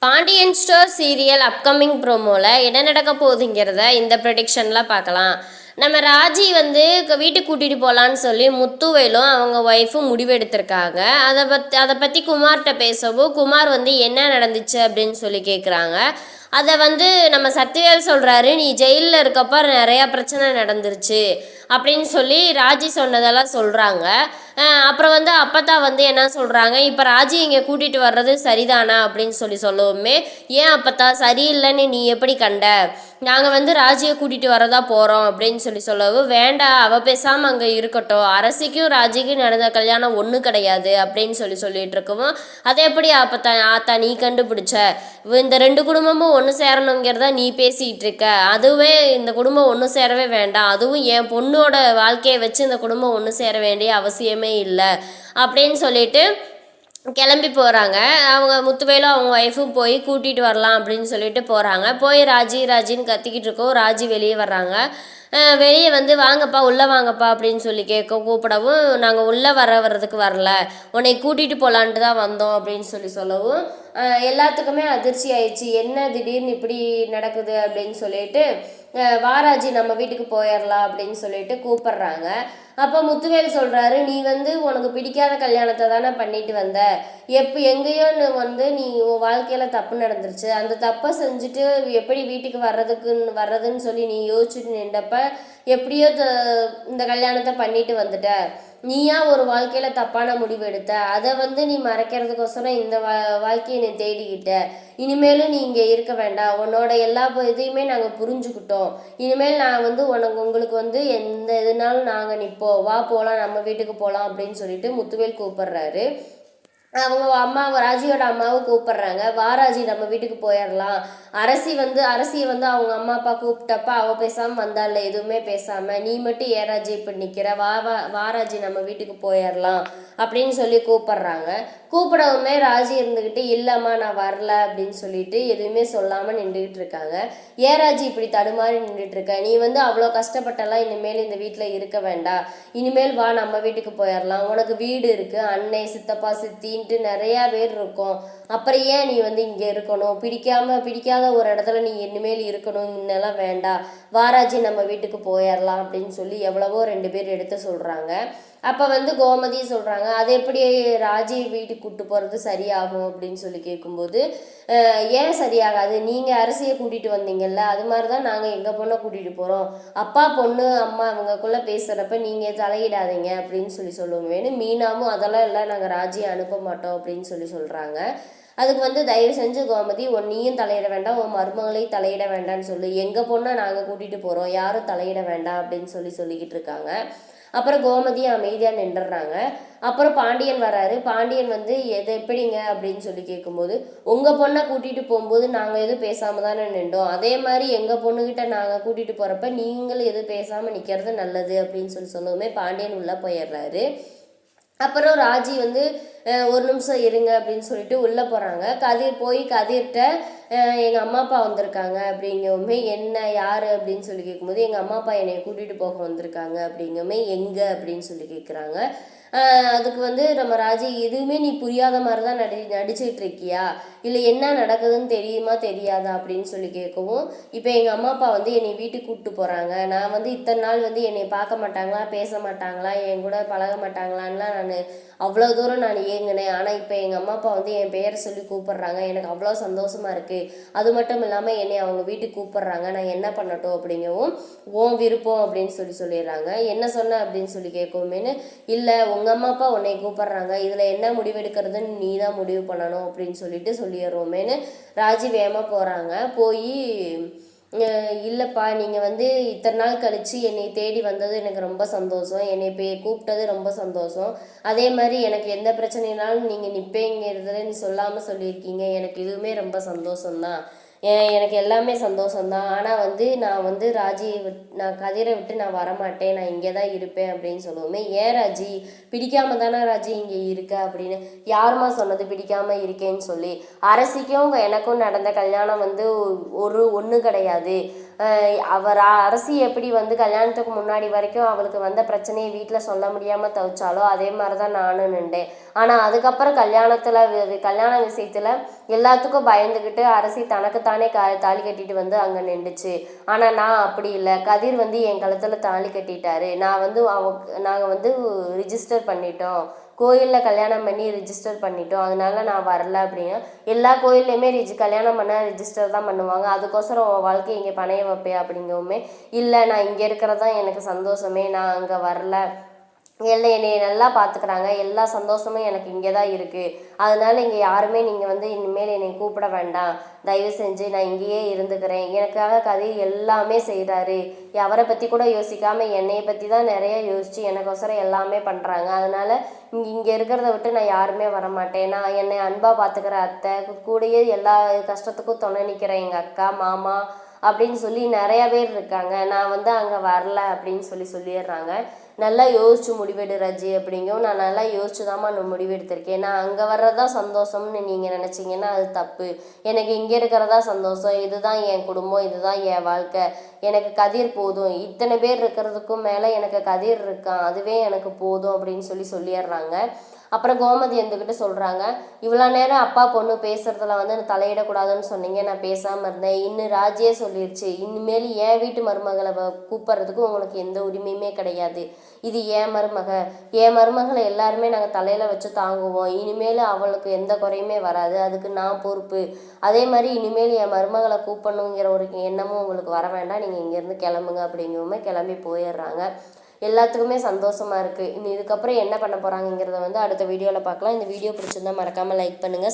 Pandian store serial upcoming ப்ரோமோவில் என்ன நடக்க போகுதுங்கிறத இந்த ப்ரெடிக்ஷனில் பார்க்கலாம். நம்ம ராஜி வந்து வீட்டுக்கு கூட்டிகிட்டு போகலான்னு சொல்லி முத்துவேலும் அவங்க ஒய்ஃபும் முடிவெடுத்திருக்காங்க. அதை பற்றி குமார்கிட்ட பேசவும் குமார் வந்து என்ன நடந்துச்சு அப்படின்னு சொல்லி கேட்குறாங்க. அதை வந்து நம்ம சத்யவேல் சொல்கிறாரு, நீ ஜெயிலில் இருக்கப்போ நிறையா பிரச்சனை நடந்துருச்சு அப்படின்னு சொல்லி ராஜி சொன்னதெல்லாம் சொல்கிறாங்க. அப்புறம் வந்து அப்பத்தா வந்து என்ன சொல்கிறாங்க, இப்போ ராஜி இங்கே கூட்டிகிட்டு வர்றது சரிதானா அப்படின்னு சொல்லவுமே, ஏன் அப்பத்தா சரியில்லைன்னு நீ எப்படி கண்ட, நாங்கள் வந்து ராஜியை கூட்டிகிட்டு வரதா போகிறோம் அப்படின்னு சொல்லவும், வேண்டாம் அவள் பேசாமல் அங்கே இருக்கட்டும், அரசிக்கும் ராஜிக்கும் நடந்த கல்யாணம் ஒன்றும் கிடையாது அப்படின்னு சொல்லிட்டு இருக்கவும், அதை எப்படி அப்பத்தா ஆத்தா நீ கண்டுபிடிச்ச, இந்த ரெண்டு குடும்பமும் ஒன்று சேரணுங்கிறத நீ பேசிகிட்டு இருக்க, அதுவே இந்த குடும்பம் ஒன்று சேரவே வேண்டாம், அதுவும் என் பொண்ணோட வாழ்க்கையை வச்சு இந்த குடும்பம் ஒன்று சேர வேண்டிய அவசியமே இல்லை அப்படின்னு சொல்லிட்டு கிளம்பி போகிறாங்க. அவங்க முத்துவேலும் அவங்க ஒய்ஃபும் போய் கூட்டிகிட்டு வரலாம் அப்படின்னு சொல்லிட்டு போகிறாங்க. போய் ராஜின்னு கத்திக்கிட்டு இருக்கோம். ராஜி வெளியே வர்றாங்க. வெளியே வந்து வாங்கப்பா உள்ளே வாங்கப்பா அப்படின்னு சொல்லி கூப்பிடவும், நாங்கள் உள்ளே வர்றதுக்கு வரல, உன்னை கூட்டிகிட்டு போகலான்ட்டு தான் வந்தோம் அப்படின்னு சொல்லவும், எல்லாத்துக்குமே அதிர்ச்சி ஆயிடுச்சு. என்ன திடீர்னு இப்படி நடக்குது அப்படின்னு சொல்லிட்டு, வாராஜி நம்ம வீட்டுக்கு போயிடலாம் அப்படின்னு சொல்லிட்டு கூப்பிட்றாங்க. அப்போ முத்துவேல் சொல்கிறாரு, நீ வந்து உனக்கு பிடிக்காத கல்யாணத்தை தானே பண்ணிட்டு வந்த, எங்கேயோன்னு வந்து நீ உன் வாழ்க்கையில் தப்பு நடந்துருச்சு, அந்த தப்பை செஞ்சுட்டு எப்படி வீட்டுக்கு வர்றதுன்னு சொல்லி நீ யோசிச்சுட்டு நின்றப்ப எப்படியோ இந்த கல்யாணத்தை பண்ணிட்டு வந்துட்ட, நீயா ஒரு வாழ்க்கையில் தப்பான முடிவு எடுத்த, அதை வந்து நீ மறைக்கிறதுக்கோசரம் இந்த வாழ்க்கையை நீ தேடிக்கிட்ட, இனிமேலும் நீ இங்கே இருக்க வேண்டாம், உன்னோட எல்லா இதையுமே நாங்கள் புரிஞ்சுக்கிட்டோம், இனிமேல் நான் வந்து உங்களுக்கு வந்து எந்த இதுனாலும் நாங்கள் நிற்போம், வா போகலாம் நம்ம வீட்டுக்கு போகலாம் அப்படின்னு சொல்லிட்டு முத்துவேல் கூப்பிடுறாரு. அவங்க அம்மா ராஜியோட அம்மாவும் கூப்பிடுறாங்க, வாராஜி நம்ம வீட்டுக்கு போயிடலாம், அரசியை வந்து அவங்க அம்மா அப்பா கூப்பிட்டப்ப அவள் பேசாமல் வந்தால எதுவுமே பேசாமல், நீ மட்டும் ஏராஜி இப்படி நிற்கிற, வாராஜி நம்ம வீட்டுக்கு போயிடலாம் அப்படின்னு சொல்லி கூப்பிடுறாங்க. கூப்பிடவுமே ராஜி இருந்துக்கிட்டு, இல்லைம்மா நான் வரல அப்படின்னு சொல்லிட்டு எதுவுமே சொல்லாமல் நின்றுக்கிட்டு இருக்காங்க. ஏராஜி இப்படி தடுமாறி நின்றுட்டு இருக்க, நீ வந்து அவ்வளோ கஷ்டப்பட்டெல்லாம் இனிமேல் இந்த வீட்டில் இருக்க வேண்டாம், இனிமேல் வா நம்ம வீட்டுக்கு போயிடலாம், உனக்கு வீடு இருக்குது, அன்னை சித்தப்பா சித்தின்ட்டு நிறையா பேர் இருக்கும், அப்புறம் ஏன் நீ வந்து இங்கே இருக்கணும், பிடிக்காத ஒரு இடத்துல நீ இனிமேல் இருக்கணும், இன்னெல்லாம் வேண்டாம், வாராஜி நம்ம வீட்டுக்கு போயிடலாம் அப்படின்னு சொல்லி எவ்வளவோ 2 பேர் எடுத்து சொல்கிறாங்க. அப்போ வந்து கோமதி சொல்கிறாங்க, அது எப்படி ராஜி வீட்டுக்கு கூப்பிட்டு போகிறது சரியாகும் அப்படின்னு சொல்லி கேட்கும்போது, ஏன் சரியாகாது, நீங்கள் அரசியை கூட்டிகிட்டு வந்தீங்கல்ல, அது மாதிரி தான் நாங்கள் எங்கள் பொண்ணை கூட்டிகிட்டு போகிறோம், அப்பா பொண்ணு அம்மா அவங்கக்குள்ளே பேசுகிறப்ப நீங்கள் தலையிடாதீங்க அப்படின்னு சொல்லுவேன்னு, மீனாவும் அதெல்லாம் இல்லை நாங்கள் ராஜியை அனுப்ப மாட்டோம் அப்படின்னு சொல்கிறாங்க. அதுக்கு வந்து தயவு செஞ்சு கோமதி, நீயும் தலையிட வேண்டாம், உன் மருமகளையும் தலையிட வேண்டாம்னு சொல்லு, எங்கள் பொண்ணை நாங்கள் கூட்டிகிட்டு போகிறோம், யாரும் தலையிட வேண்டாம் அப்படின்னு சொல்லிக்கிட்டு இருக்காங்க. அப்புறம் கோமதியும் அமைதியாக நின்றுடுறாங்க. அப்புறம் பாண்டியன் வராரு. பாண்டியன் வந்து எது எப்படிங்க அப்படின்னு சொல்லி கேட்கும்போது, உங்கள் பொண்ணை கூட்டிகிட்டு போகும்போது நாங்கள் எதுவும் பேசாமல் தானே நின்றோம், அதே மாதிரி எங்கள் பொண்ணுக்கிட்ட நாங்கள் கூட்டிகிட்டு போகிறப்ப நீங்களும் எதுவும் பேசாமல் நிற்கிறது நல்லது அப்படின்னு சொன்னதுமே பாண்டியன் உள்ளே போயிடுறாரு. அப்புறம் ராஜி வந்து ஒரு நிமிஷம் இருங்க அப்படின்னு சொல்லிட்டு உள்ளே போகிறாங்க. கதிர்கிட்ட எங்கள் அம்மா அப்பா வந்திருக்காங்க அப்படிங்கவுமே, என்ன யார் அப்படின்னு சொல்லி கேட்கும்போது, எங்கள் அம்மா அப்பா என்னை கூட்டிகிட்டு போக வந்திருக்காங்க அப்படிங்கவுமே, எங்கே அப்படின்னு சொல்லி கேட்குறாங்க. அதுக்கு வந்து நம்ம ராஜி, எதுவுமே நீ புரியாத மாதிரி தான் நடிச்சிட்டு இருக்கியா, இல்லை என்ன நடக்குதுன்னு தெரியுமா தெரியாதா அப்படின்னு சொல்லி கேட்கவும், இப்போ எங்கள் அம்மா அப்பா வந்து என்னை வீட்டுக்கு கூப்பிட்டு போகிறாங்க, நான் வந்து இத்தனை நாள் வந்து என்னை பார்க்க மாட்டாங்களா, பேச மாட்டாங்களா, என் கூட பழக மாட்டாங்களான்லாம் நான் அவ்வளோ தூரம் நான் ஏங்கினேன், ஆனால் இப்போ எங்கள் அம்மா அப்பா வந்து என் பெயரை சொல்லி கூப்பிட்றாங்க, எனக்கு அவ்வளோ சந்தோஷமாக இருக்குது, அது மட்டும் இல்லாமல் என்னை அவங்க வீட்டுக்கு கூப்பிட்றாங்க, நான் என்ன பண்ணட்டும் அப்படிங்கவும், ஓன் விருப்பம் அப்படின்னு சொல்லிடுறாங்க. என்ன சொன்ன அப்படின்னு சொல்லி கேட்கவுமேனு, இல்லை உங்கள் அம்மா அப்பா உன்னை கூப்பிட்றாங்க, இதில் என்ன முடிவெடுக்கிறதுன்னு நீ தான் முடிவு பண்ணணும் அப்படின்னு சொல்லிடுறோமேனு ராஜி வேகமாக போகிறாங்க. போய், இல்லைப்பா நீங்கள் வந்து இத்தனை நாள் கழித்து என்னை தேடி வந்தது எனக்கு ரொம்ப சந்தோஷம், என்னை கூப்பிட்டது ரொம்ப சந்தோஷம், அதே மாதிரி எனக்கு எந்த பிரச்சனைனாலும் நீங்கள் நிற்பேங்கிறதுல நீ சொல்லாமல் சொல்லியிருக்கீங்க, எனக்கு இதுவுமே ரொம்ப சந்தோஷம்தான், எனக்கு எல்லாமே சந்தோஷம்தான், ஆனால் வந்து நான் கதிரை விட்டு நான் வரமாட்டேன், நான் இங்கே தான் இருப்பேன் அப்படின்னு சொல்லுவோமே, ஏன் ராஜி பிடிக்காம தானே ராஜி இங்கே இருக்க அப்படின்னு, யாருமா சொன்னது பிடிக்காம இருக்கேன்னு சொல்லி, அரசிக்கும் எனக்கும் நடந்த கல்யாணம் வந்து ஒன்று கிடையாது, அரசி எப்படி வந்து கல்யாணத்துக்கு முன்னாடி வரைக்கும் அவளுக்கு வந்த பிரச்சனையை வீட்டில் சொல்ல முடியாமல் தவிச்சாலோ அதே மாதிரி தான் நானும் நின்றேன். ஆனால் அதுக்கப்புறம் கல்யாண விஷயத்தில் எல்லாத்துக்கும் பயந்துக்கிட்டு அரசி தனக்குத்தானே தாலி கட்டிட்டு வந்து அங்கே நின்றுச்சு. ஆனால் நான் அப்படி இல்லை. கதிர் வந்து என் கழுத்தில் தாலி கட்டிட்டாரு. நாங்கள் வந்து ரிஜிஸ்டர் பண்ணிட்டோம், கோயிலில் கல்யாணம் பண்ணி ரிஜிஸ்டர் பண்ணிட்டோம், அதனால நான் வரல அப்படின்னு. எல்லா கோயில்லையுமே கல்யாணம் பண்ண ரிஜிஸ்டர் தான் பண்ணுவாங்க. அதுக்கோசரம் உன் வாழ்க்கை இங்கே பணைய வைப்பேன் அப்படிங்கவுமே இல்லை, நான் இங்கே இருக்கிறது தான் எனக்கு சந்தோஷமே, நான் அங்கே வரல, என்னை நல்லா பார்த்துக்கிறாங்க, எல்லா சந்தோஷமும் எனக்கு இங்கே தான் இருக்குது, அதனால இங்கே யாருமே நீங்கள் வந்து இனிமேல் என்னை கூப்பிட வேண்டாம், தயவு செஞ்சு நான் இங்கேயே இருந்துக்கிறேன், எனக்காக கதிர் எல்லாமே செய்கிறாரு, அவரை பற்றி கூட யோசிக்காமல் என்னையை பற்றி தான் நிறைய யோசித்து எனக்கோசரம் எல்லாமே பண்ணுறாங்க, அதனால் இங்கே இருக்கிறத விட்டு நான் யாருமே வரமாட்டேன், நான் என்னை அன்பாக பார்த்துக்கிற அத்தை கூடயே எல்லா கஷ்டத்துக்கும் துணை நிற்கிறேன் எங்கள் அக்கா மாமா அப்படின்னு சொல்லி நிறையா பேர் இருக்காங்க, நான் வந்து அங்கே வரல அப்படின்னு சொல்லிடுறாங்க. நல்லா யோசிச்சு முடிவெடு ராஜி அப்படிங்கும். நான் நல்லா யோசிச்சு தான்மா நான் முடிவெடுத்திருக்கேன். நான் அங்கே வர்றதான் சந்தோஷம்னு நீங்கள் நினச்சிங்கன்னா அது தப்பு. எனக்கு இங்கே இருக்கிறதா சந்தோஷம், இதுதான் என் குடும்பம், இதுதான் என் வாழ்க்கை, எனக்கு கதிர் போதும், இத்தனை பேர் இருக்கிறதுக்கும் மேலே எனக்கு கதிர் இருக்கான், அதுவே எனக்கு போதும் அப்படின்னு சொல்லிடுறாங்க. அப்புறம் கோமதி இருந்துக்கிட்டு சொல்கிறாங்க, இவ்வளோ நேரம் அப்பா பொண்ணு பேசுகிறதுல வந்து நான் தலையிடக்கூடாதுன்னு சொன்னீங்க, நான் பேசாமல் இருந்தேன், இன்னும் ராஜியே சொல்லிடுச்சு, இனிமேல் என் வீட்டு மருமகளை கூப்பிட்றதுக்கு உங்களுக்கு எந்த உரிமையுமே கிடையாது, இது என் மருமகளை எல்லாருமே நாங்கள் தலையில் வச்சு தாங்குவோம், இனிமேல் அவளுக்கு எந்த குறையுமே வராது, அதுக்கு நான் பொறுப்பு, அதே மாதிரி இனிமேல் என் மருமகளை கூப்பிடணுங்கிற ஒரு எண்ணமும் உங்களுக்கு வர வேண்டாம், நீங்கள் இங்கேருந்து கிளம்புங்க அப்படிங்கிறவுமே கிளம்பி போயிடுறாங்க. எல்லாத்துக்குமே சந்தோஷமாக இருக்குது. இன்னும் இதுக்கப்புறம் என்ன பண்ண போகிறாங்கங்கிறத வந்து அடுத்த வீடியோவில் பார்க்கலாம். இந்த வீடியோ பிடிச்சிருந்தா மறக்காமல் லைக் பண்ணுங்கள்.